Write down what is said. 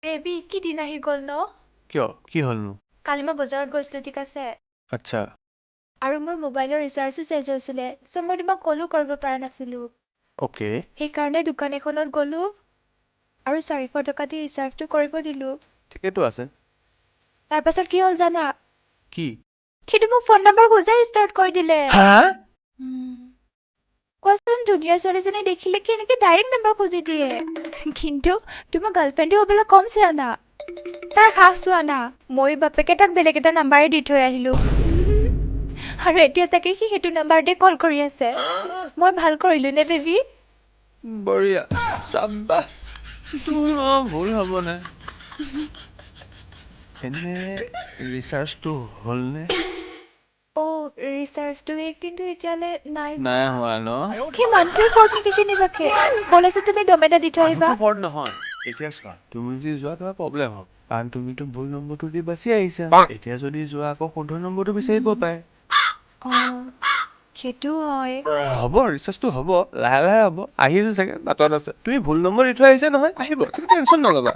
baby কি দিন আহি গ'ল ন কিয় কি হ'লনো কালি মই বজাৰত গৈছিলোঁ ঠিক আছে আচ্ছা আৰু মোৰ মোবাইলৰ ৰিচাৰ্জো চেঞ্জ হৈছিলে চ' মই তোমাক কলো কৰিব পৰা নাছিলোঁ অ'কে সেইকাৰণে দোকান এখনত গ'লোঁ আৰু 400 টকা দি ৰিচাৰ্জটো কৰিব দিলোঁ ঠিকেতো আছে তাৰপাছত কি হ'ল জানা কি কিন্তু মোক ফোন নম্বৰ খোজাই ষ্টাৰ্ট কৰি দিলে হা কোৱাচোন ধুনীয়া ছোৱালীজনী দেখিলে কি এনেকৈ ডাইৰেক্ট নম্বৰ খুজি দিয়ে কিন্তু তোমাৰ গাৰ্লফ্ৰেণ্ডো হ'বলৈ কম চোৱা না তাৰ সাহ চোৱা না মই বাপেকে তাক বেলেগ এটা নাম্বাৰে দি থৈ আহিলোঁ আৰু এতিয়া চাগে সি সেইটো নাম্বাৰতে কল কৰি আছে মই ভাল কৰিলোঁ নে বেবী বঢ়িয়া চাব্বাছ তোৰ ভুল হ'ব নে এনে ৰিচাৰ্জটো হ'লনে ৰিচাৰ্জটোৱে কিন্তু এতিয়ালৈ নাই নাই হোৱা ন সেই মানুহটোৱে ফৰ্ট নেকি কেনেবাকে ব'লাচোন তুমি দম এটা দি থৈ আহিবা মানুহটো ফৰ্ড নহয় এতিয়া চোৱা তুমি যদি যোৱা তোমাৰ প্ৰব্লেম হ'ব কাৰণ তুমিতো ভুল নম্বৰটো দি বাচি আহিছা এতিয়া যদি যোৱা আকৌ শুদ্ধ নম্বৰটো বিচাৰিব পাৰে সেইটো হয় হ'ব ৰিচাৰ্জটো হ'ব লাহে লাহে হ'ব আহি আছে চাগে বাটত আছে তুমি ভুল নম্বৰ দি থৈ আহিছা নহয় আহিব তুমি টেনশ্যন নল'বা